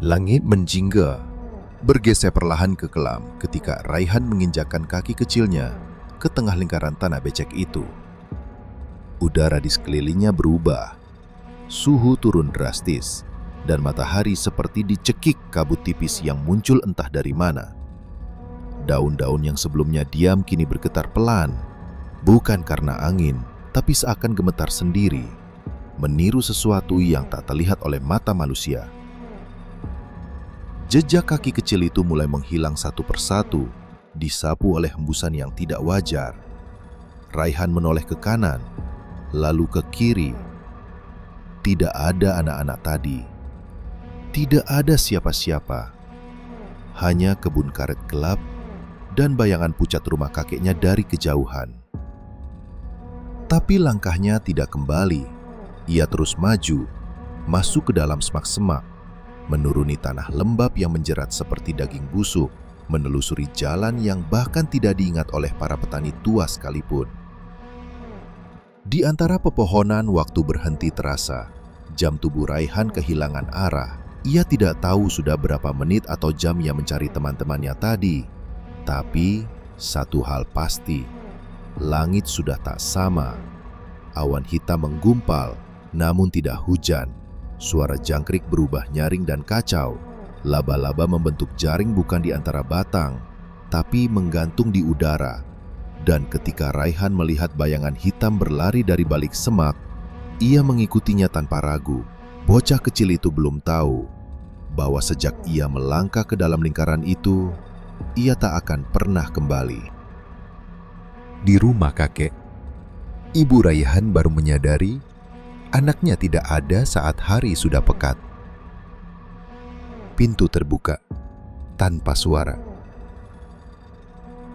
Langit menjingga, bergeser perlahan ke kelam ketika Raihan menginjakkan kaki kecilnya ke tengah lingkaran tanah becek itu. Udara di sekelilingnya berubah, suhu turun drastis, dan matahari seperti dicekik kabut tipis yang muncul entah dari mana. Daun-daun yang sebelumnya diam kini bergetar pelan, bukan karena angin, tapi seakan gemetar sendiri, meniru sesuatu yang tak terlihat oleh mata manusia. Jejak kaki kecil itu mulai menghilang satu persatu, disapu oleh hembusan yang tidak wajar. Raihan menoleh ke kanan, lalu ke kiri. Tidak ada anak-anak tadi. Tidak ada siapa-siapa. Hanya kebun karet gelap dan bayangan pucat rumah kakeknya dari kejauhan. Tapi langkahnya tidak kembali. Ia terus maju, masuk ke dalam semak-semak, menuruni tanah lembab yang menjerat seperti daging busuk, menelusuri jalan yang bahkan tidak diingat oleh para petani tua sekalipun. Di antara pepohonan waktu berhenti terasa. Jam tubuh Raihan kehilangan arah. Ia tidak tahu sudah berapa menit atau jam ia mencari teman-temannya tadi. Tapi satu hal pasti, langit sudah tak sama. Awan hitam menggumpal, namun tidak hujan. Suara jangkrik berubah nyaring dan kacau. Laba-laba membentuk jaring bukan di antara batang, tapi menggantung di udara. Dan ketika Raihan melihat bayangan hitam berlari dari balik semak, ia mengikutinya tanpa ragu. Bocah kecil itu belum tahu bahwa sejak ia melangkah ke dalam lingkaran itu, ia tak akan pernah kembali. Di rumah kakek, Ibu Raihan baru menyadari anaknya tidak ada saat hari sudah pekat. Pintu terbuka tanpa suara.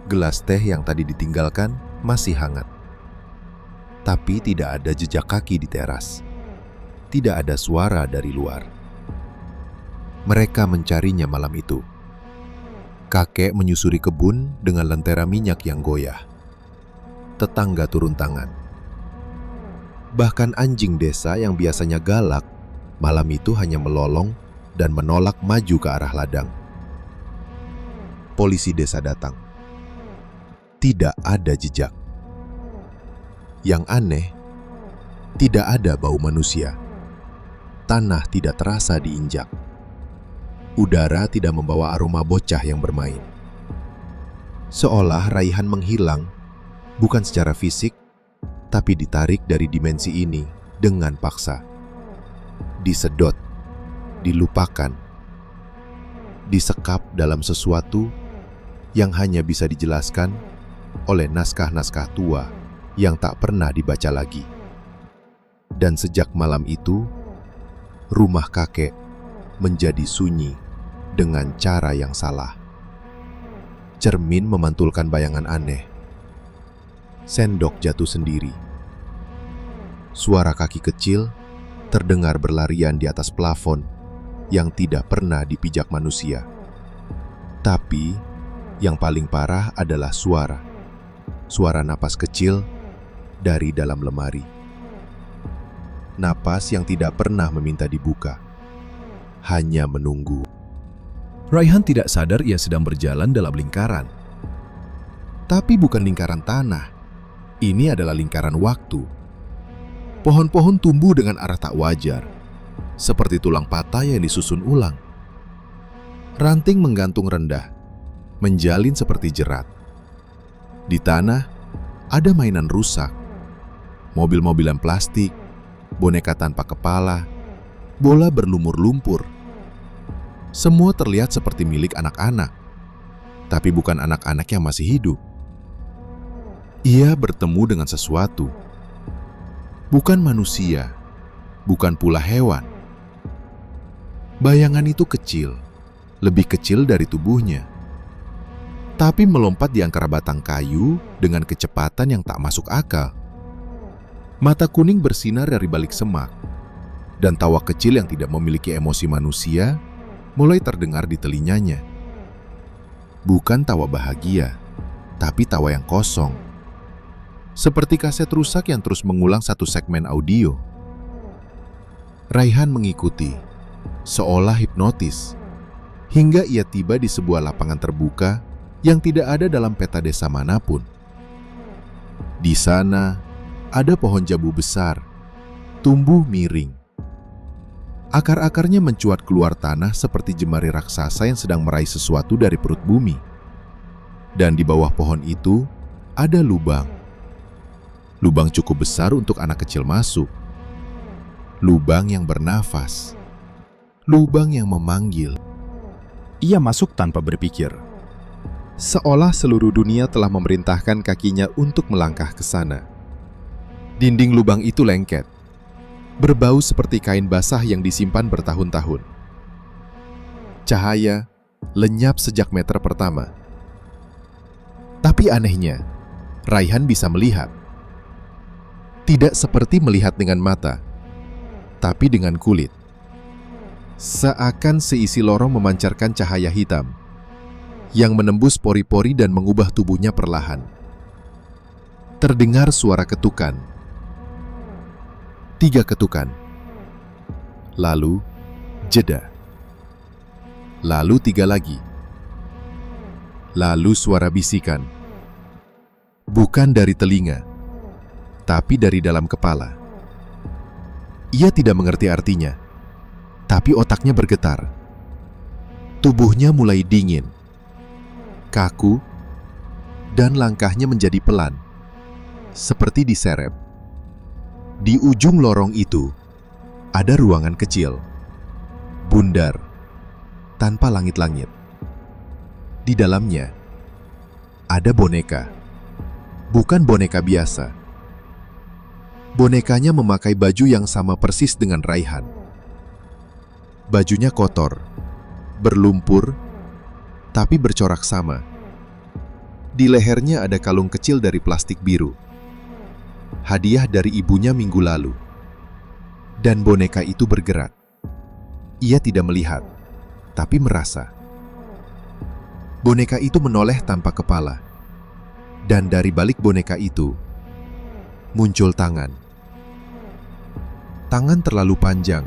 Gelas teh yang tadi ditinggalkan masih hangat. Tapi tidak ada jejak kaki di teras. Tidak ada suara dari luar. Mereka mencarinya malam itu. Kakek menyusuri kebun dengan lentera minyak yang goyah. Tetangga turun tangan. Bahkan anjing desa yang biasanya galak, malam itu hanya melolong dan menolak maju ke arah ladang. Polisi desa datang. Tidak ada jejak. Yang aneh, tidak ada bau manusia. Tanah tidak terasa diinjak. Udara tidak membawa aroma bocah yang bermain. Seolah Raihan menghilang, bukan secara fisik, tapi ditarik dari dimensi ini dengan paksa. Disedot, dilupakan, disekap dalam sesuatu yang hanya bisa dijelaskan oleh naskah-naskah tua yang tak pernah dibaca lagi. Dan sejak malam itu, rumah kakek menjadi sunyi dengan cara yang salah. Cermin memantulkan bayangan aneh. Sendok jatuh sendiri. Suara kaki kecil terdengar berlarian di atas plafon yang tidak pernah dipijak manusia. Tapi yang paling parah adalah suara napas kecil dari dalam lemari. Napas yang tidak pernah meminta dibuka, hanya menunggu. Raihan tidak sadar ia sedang berjalan dalam lingkaran. Tapi bukan lingkaran tanah. Ini adalah lingkaran waktu. Pohon-pohon tumbuh dengan arah tak wajar, seperti tulang patah yang disusun ulang. Ranting menggantung rendah, menjalin seperti jerat. Di tanah, ada mainan rusak, mobil-mobilan plastik, boneka tanpa kepala, bola berlumur lumpur. Semua terlihat seperti milik anak-anak, tapi bukan anak-anak yang masih hidup. Ia bertemu dengan sesuatu. Bukan manusia, bukan pula hewan. Bayangan itu kecil, lebih kecil dari tubuhnya. Tapi melompat di antara batang kayu dengan kecepatan yang tak masuk akal. Mata kuning bersinar dari balik semak, dan tawa kecil yang tidak memiliki emosi manusia mulai terdengar di telinganya. Bukan tawa bahagia, tapi tawa yang kosong. Seperti kaset rusak yang terus mengulang satu segmen audio. Raihan mengikuti, seolah hipnotis. hingga ia tiba di sebuah lapangan terbuka yang tidak ada dalam peta desa manapun. Di sana ada pohon jambu besar, tumbuh miring. Akar-akarnya mencuat keluar tanah seperti jemari raksasa yang sedang meraih sesuatu dari perut bumi. Dan di bawah pohon itu ada lubang. Lubang cukup besar untuk anak kecil masuk. Lubang yang bernafas. Lubang yang memanggil. Ia masuk tanpa berpikir. Seolah seluruh dunia telah memerintahkan kakinya untuk melangkah ke sana. Dinding lubang itu lengket, berbau seperti kain basah yang disimpan bertahun-tahun. Cahaya lenyap sejak meter pertama. Tapi anehnya, Raihan bisa melihat. Tidak seperti melihat dengan mata, tapi dengan kulit. Seakan seisi lorong memancarkan cahaya hitam yang menembus pori-pori dan mengubah tubuhnya perlahan. Terdengar suara ketukan. 3 ketukan. Lalu jeda. Lalu 3 lagi. Lalu suara bisikan. Bukan dari telinga, tapi dari dalam kepala. Ia tidak mengerti artinya, tapi otaknya bergetar. Tubuhnya mulai dingin, kaku, dan langkahnya menjadi pelan, seperti diseret. Di ujung lorong itu, ada ruangan kecil, bundar, tanpa langit-langit. Di dalamnya, ada boneka. Bukan boneka biasa. Bonekanya memakai baju yang sama persis dengan Raihan. Bajunya kotor, berlumpur, tapi bercorak sama. Di lehernya ada kalung kecil dari plastik biru. Hadiah dari ibunya minggu lalu. Dan boneka itu bergerak. Ia tidak melihat, tapi merasa. Boneka itu menoleh tanpa kepala. Dan dari balik boneka itu, muncul tangan. Tangan terlalu panjang,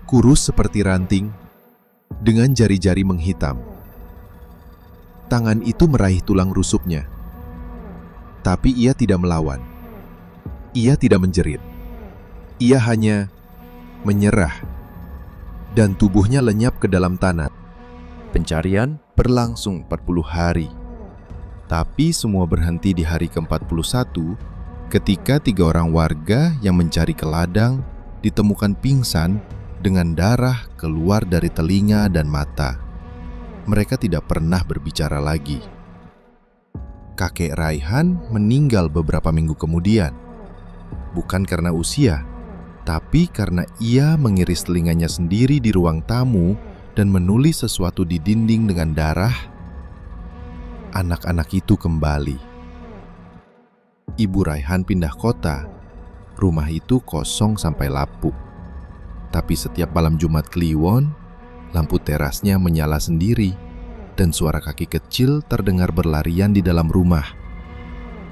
kurus seperti ranting, dengan jari-jari menghitam. Tangan itu meraih tulang rusuknya. Tapi ia tidak melawan. Ia tidak menjerit. Ia hanya menyerah. Dan tubuhnya lenyap ke dalam tanah. Pencarian Berlangsung 40 hari. Tapi semua berhenti di hari ke-41 ketika 3 orang warga yang mencari ke ladang ditemukan pingsan dengan darah keluar dari telinga dan mata. Mereka tidak pernah berbicara lagi. Kakek Raihan meninggal beberapa minggu kemudian. Bukan karena usia, tapi karena ia mengiris telinganya sendiri di ruang tamu dan menulis sesuatu di dinding dengan darah. Anak-anak itu kembali. Ibu Raihan pindah kota. Rumah itu kosong sampai lapuk. Tapi setiap malam Jumat Kliwon, lampu terasnya menyala sendiri dan suara kaki kecil terdengar berlarian di dalam rumah.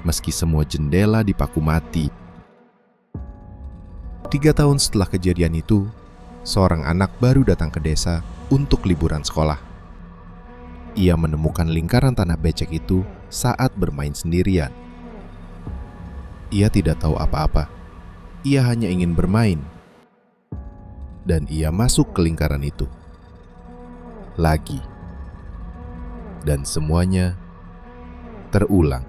Meski semua jendela dipaku mati. 3 tahun setelah kejadian itu, seorang anak baru datang ke desa untuk liburan sekolah. Ia menemukan lingkaran tanah becek itu saat bermain sendirian. Ia tidak tahu apa-apa. Ia hanya ingin bermain. Dan ia masuk ke lingkaran itu. Lagi. Dan semuanya terulang.